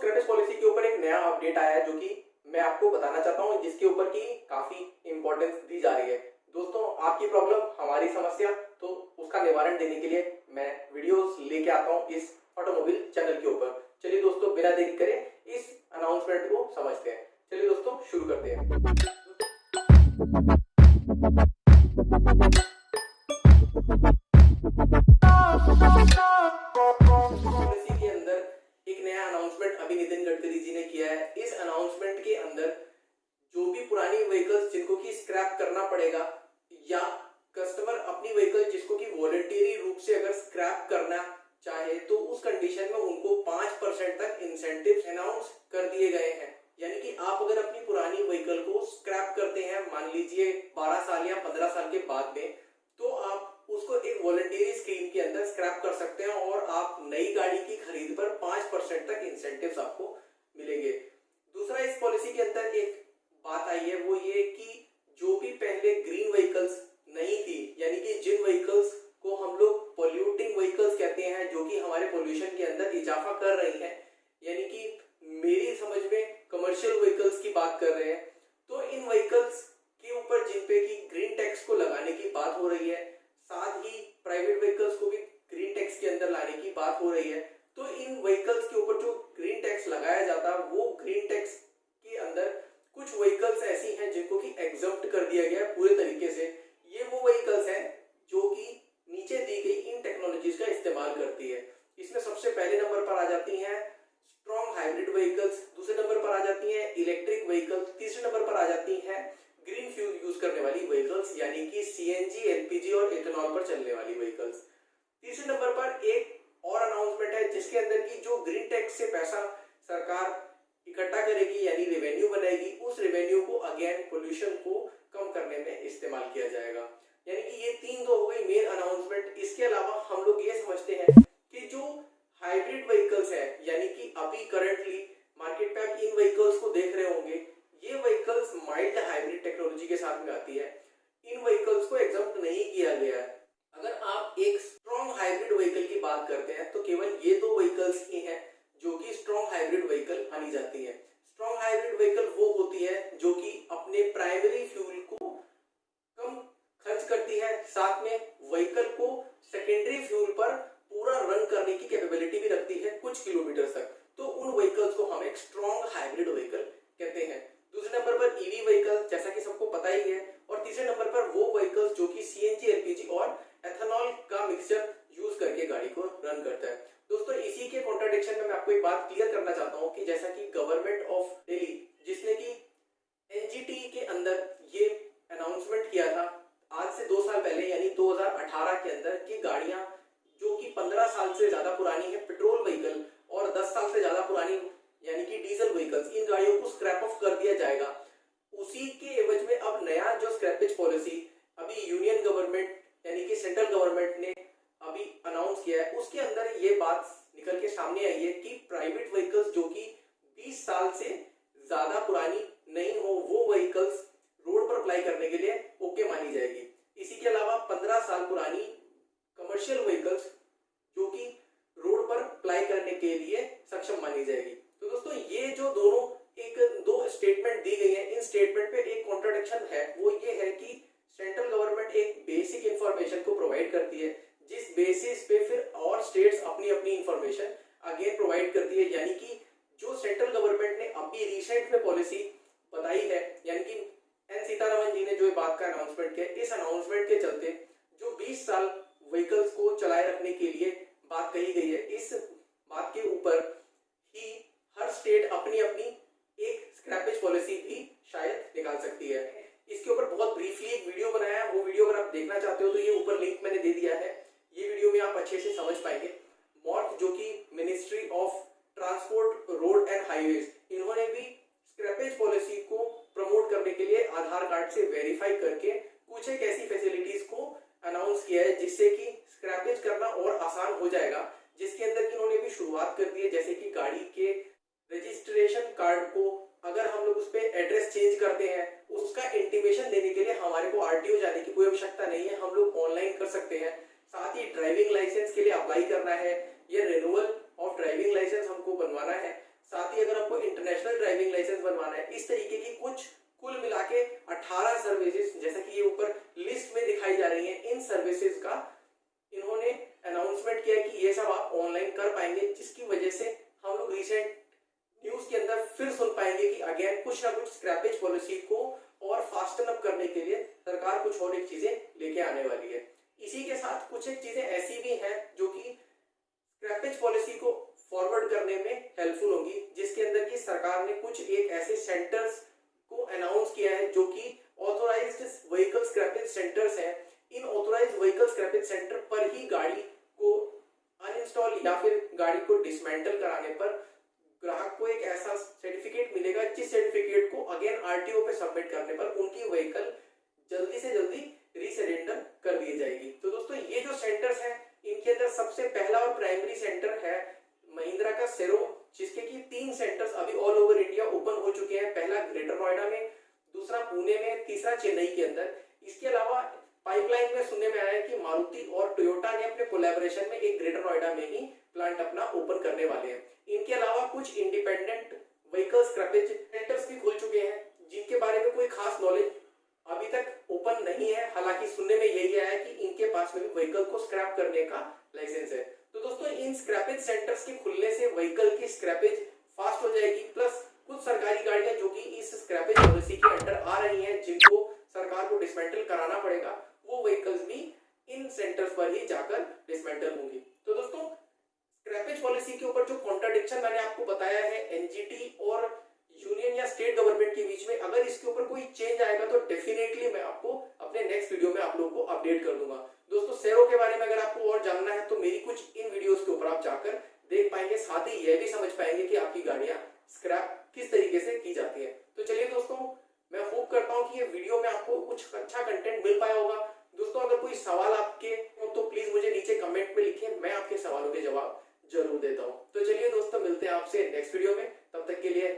Scrappage policy के ऊपर एक नया अपडेट आया है जो कि मैं आपको बताना चाहता हूँ, जिसके ऊपर की काफी इंपॉर्टेंस दी जा रही है। दोस्तों, आपकी प्रॉब्लम हमारी समस्या, तो उसका निवारण देने के लिए मैं वीडियोस लेके आता हूँ इस ऑटोमोबाइल चैनल के ऊपर। चलिए दोस्तों, बिना देरी करे इस अनाउंसमेंट को समझते हैं। चलिए दोस्तों, शुरू करते हैं। पॉलिसी के अंदर एक नया अनाउंसमेंट अभी नितिन गडकरी जी ने किया है। इस अनाउंसमेंट के अंदर जो भी पुरानी व्हीकल्स जिनको की स्क्रैप करना पड़ेगा, या कस्टमर अपनी व्हीकल जिसको की वॉलंटरी रूप से अगर स्क्रैप करना चाहे, तो उस कंडीशन में उनको 5% तक इंसेंटिव अनाउंस कर दिए गए हैं। यानी कि आप अगर अपनी पुरानी व्हीकल को स्क्रैप करते हैं, मान लीजिए 12 साल या 15 साल के बाद में, तो आप उसको एक वॉलंटरी स्कीम के अंदर स्क्रैप कर सकते हैं और आप नई गाड़ी की खरीद पर 5% तक इंसेंटिव्स आपको मिलेंगे। दूसरा, इस पॉलिसी के अंदर एक बात आई है, वो ये कि जो भी पहले ग्रीन व्हीकल्स नहीं थी, यानी कि जिन व्हीकल्स को हम लोग पॉल्यूटिंग व्हीकल्स कहते हैं, जो कि हमारे पोल्यूशन के अंदर इजाफा कर रही हैं, यानी कि मेरी समझ में कमर्शियल व्हीकल्स की बात कर रहे हैं, तो इन व्हीकल्स के ऊपर जिन पे की ग्रीन टैक्स को लगाने की बात हो रही है, साथ ही प्राइवेट व्हीकल्स को भी ग्रीन टैक्स के अंदर लाने की बात हो रही है। तो इन व्हीकल्स के ऊपर जो ग्रीन टैक्स लगाया जाता है, वो ग्रीन टैक्स के अंदर कुछ व्हीकल्स ऐसी हैं जिनको कि एग्जम्प्ट कर दिया गया है पूरे तरीके से। ये वो व्हीकल्स हैं जो कि नीचे दी गई इन टेक्नोलॉजीज का इस्तेमाल करती है। इसमें सबसे पहले नंबर पर आ जाती हैं स्ट्रॉन्ग हाइब्रिड व्हीकल्स, दूसरे नंबर पर आ जाती हैं इलेक्ट्रिक व्हीकल्स, तीसरे नंबर पर आ जाती हैं ग्रीन फ्यूल यूज करने वाली व्हीकल्स, यानी कि सीएनजी, एलपीजी और इथेनॉल पर चलने वाली व्हीकल्स। तीसरे नंबर पर एक और अनाउंसमेंट है जिसके अंदर की जो ग्रीन टैक्स से पैसा सरकार इकट्ठा करेगी, यानी रेवेन्यू बनाएगी, उस रेवेन्यू को अगेन पोल्यूशन को कम करने में इस्तेमाल किया जाएगा। यानी कि ये तीन तो हो गई मेन अनाउंसमेंट। इसके अलावा हम लोग ये समझते हैं कि जो हाइब्रिड व्हीकल्स है, यानी कि अभी करंटली मार्केट पे आप इन व्हीकल्स को देख रहे होंगे, ये व्हीकल्स माइल्ड हाइब्रिड टेक्नोलॉजी के साथ में आती है। इन व्हीकल्स को एग्जम्प्ट नहीं किया गया है। अगर आप एक स्ट्रॉन्ग हाइब्रिड व्हीकल की बात करते हैं, तो केवल ये दो व्हीकल्स ही हैं जो कि स्ट्रॉन्ग हाइब्रिड व्हीकल मानी जाती है। स्ट्रॉन्ग हाइब्रिड व्हीकल वो होती है जो कि अपने प्राइमरी फ्यूल को कम खर्च करती है, साथ में व्हीकल को सेकेंडरी फ्यूल पर पूरा रन करने की कैपेबिलिटी भी रखती है कुछ किलोमीटर तक। तो उन व्हीकल्स को हम एक स्ट्रॉन्ग हाइब्रिड व्हीकल कहते हैं। दूसरे नंबर पर ईवी व्हीकल, जैसा कि सबको पता ही है, और तीसरे नंबर पर वो व्हीकल्स जो कि सीएनजी, एलपीजी और एथेनॉल का मिक्सचर यूज करके गाड़ी को रन करता है। दोस्तों, इसी के कॉन्ट्राडिक्शन में मैं आपको एक बात क्लियर करना चाहता हूं कि जैसा कि गवर्नमेंट ऑफ दिल्ली, जिसने कि एनजीटी के अंदर ये अनाउंसमेंट किया था आज से 2 साल पहले, यानी 2018 के अंदर, कि गाड़ियां जो कि 15 साल से ज्यादा पुरानी है, पेट्रोल व्हीकल, और 10 साल से ज्यादा पुरानी यानी कि डीजल व्हीकल्स, इन गाड़ियों को स्क्रैप ऑफ कर दिया जाएगा। उसी के एवज में अब नया जो स्क्रैपेज पॉलिसी अभी यूनियन गवर्नमेंट यानी कि सेंट्रल गवर्नमेंट ने अभी अनाउंस किया है, उसके अंदर ये बात निकल के सामने आई है कि प्राइवेट व्हीकल्स जो कि 20 साल से ज्यादा पुरानी नहीं हो, वो व्हीकल्स रोड पर अप्लाई करने के लिए ओके मानी जाएगी। इसी के अलावा 15 साल पुरानी कमर्शियल व्हीकल्स जो कि रोड पर अप्लाई करने के लिए सक्षम मानी जाएगी। तो दोस्तों, ये जो दो स्टेटमेंट दी गई है, इन स्टेटमेंट पे एक कॉन्ट्राडिक्शन है। वो ये है कि सेंट्रल गवर्नमेंट एक बेसिक इंफॉर्मेशन को प्रोवाइड करती है, जिस बेसिस पे फिर और स्टेट्स अपनी अपनी इंफॉर्मेशन अगेन प्रोवाइड करती है। यानी कि जो सेंट्रल गवर्नमेंट ने अभी रिसेंट में पॉलिसी बताई है, यानी कि एन सीतारमन जी ने जो बात का अनाउंसमेंट किया, इस अनाउंसमेंट के चलते जो 20 साल व्हीकल्स को चलाए रखने के लिए बात कही गई है, इस बात के ऊपर ही हर स्टेट अपनी अपनी एक स्क्रैपेज पॉलिसी भी शायद निकाल सकती है। इसके ऊपर बहुत ब्रीफली एक वीडियो बनाया है, वो वीडियो अगर आप देखना चाहते हो तो ये ऊपर लिंक मैंने दे दिया है। ये वीडियो में आप अच्छे से समझ पाएंगे। मॉर्थ, जो कि ministry of transport, road and highways, इन्होंने भी स्क्रैपेज पॉलिसी को प्रमोट करने के लिए आधार कार्ड से वेरीफाई करके कुछ एक ऐसी फैसिलिटीज को अनाउंस किया है जिससे कि स्क्रैपेज करना और आसान हो जाएगा। जिसके अंदर की उन्होंने भी शुरुआत कर दी है, जैसे कि गाड़ी के रजिस्ट्रेशन कार्ड को अगर हम लोग उस पर एड्रेस चेंज करते हैं, उसका इंटीमेशन देने के लिए हमारे को आरटीओ जाने की कोई आवश्यकता नहीं है, हम लोग ऑनलाइन कर सकते हैं। साथ ही ड्राइविंग लाइसेंस के लिए अप्लाई करना है या रिन्यूअल ऑफ ड्राइविंग लाइसेंस हमको बनवाना है, साथ ही इंटरनेशनल ड्राइविंग लाइसेंस बनवाना है। इस तरीके की कुछ कुल मिला के 18 सर्विसेज जैसा कि ये ऊपर लिस्ट में दिखाई जा रही है, इन सर्विसेज का इन्होंने अनाउंसमेंट किया कि ये सब आप ऑनलाइन कर पाएंगे, जिसकी वजह से हम लोग रिसेंट न्यूज के अंदर फिर सुन पाएंगे कि अगेन कुछ ना कुछ स्क्रैपेज पॉलिसी को और फास्टन अप करने के लिए सरकार कुछ और एक चीजें लेके आने वाली है। इसी के साथ कुछ एक चीजें ऐसी भी हैं जो कि स्क्रैपेज पॉलिसी को फॉरवर्ड करने में हेल्पफुल होगी, जिसके अंदर की सरकार ने कुछ एक ऐसे सेंटर्स को अनाउंस किया है जो कि ऑथोराइज्ड व्हीकल स्क्रैपेज सेंटर्स हैं। इन ऑथोराइज्ड व्हीकल स्क्रैपेज सेंटर पर ही गाड़ी को अनइंस्टॉल या फिर गाड़ी को डिसमेंटल कराने पर ग्राहक को एक ऐसा सर्टिफिकेट मिलेगा, जिस सर्टिफिकेट को अगेन आरटीओ पे सबमिट करने पर उनकी व्हीकल जल्दी से जल्दी रीसरेंडर कर दी जाएगी। तो दोस्तों ये जो सेंटर्स हैं, इनके अंदर सबसे पहला और प्राइमरी सेंटर है महिंद्रा का सेरो, जिसके की 3 सेंटर्स अभी ऑल ओवर इंडिया ओपन हो चुके हैं। पहला ग्रेटर नोएडा में, दूसरा पुणे में, तीसरा चेन्नई के अंदर। इसके अलावा पाइपलाइन में सुनने में आया है कि मारुति और टोयोटा ने अपने कोलैबोरेशन में एक ग्रेटर नोएडा में ही प्लांट अपना ओपन करने वाले हैं। इनके अलावा कुछ इंडिपेंडेंट व्हीकल स्क्रैपेज सेंटर्स भी खुल चुके हैं, जिनके बारे में कोई खास नॉलेज अभी तक ओपन नहीं है। हालांकि सुनने में यही आया है कि इनके पास में भी व्हीकल को स्क्रैप करने का लाइसेंस है। तो दोस्तों इन स्क्रैपेज सेंटर्स के खुलने से व्हीकल की स्क्रैपेज फास्ट हो जाएगी, प्लस कुछ सरकारी गाड़ियां जो कि इस स्क्रैपेज पॉलिसी के अंडर आ रही हैं, जिनको सरकार को डिसमेंटल कराना पड़ेगा, वो व्हीकल्स भी इन सेंटर्स पर ही जाकर डिसमेंटल होंगी। तो दोस्तों स्क्रैपेज पॉलिसी के ऊपर जो कॉन्ट्राडिक्शन मैंने आपको बताया है एनजीटी और यूनियन या स्टेट गवर्नमेंट के बीच में, अगर इसके ऊपर कोई चेंज आएगा तो डेफिनेटली मैं आपको अपने नेक्स्ट वीडियो में आप लोगों को अपडेट कर दूंगा। दोस्तों सेरो के बारे में अगर आपको और जानना है तो मेरी कुछ इन वीडियोस के ऊपर आप जाकर देख पाएंगे, साथ ही यह भी समझ पाएंगे कि आपकी गाड़ियां स्क्रैप किस तरीके से की जाती है। तो चलिए दोस्तों, मैं होप करता हूं कि ये वीडियो में आपको कुछ अच्छा कंटेंट मिल पाया होगा। दोस्तों अगर कोई सवाल आपके हो तो प्लीज मुझे नीचे कमेंट में लिखिए, मैं आपके सवालों के जवाब जरूर देता हूं। तो चलिए दोस्तों, मिलते हैं आपसे नेक्स्ट वीडियो में, तब तक के लिए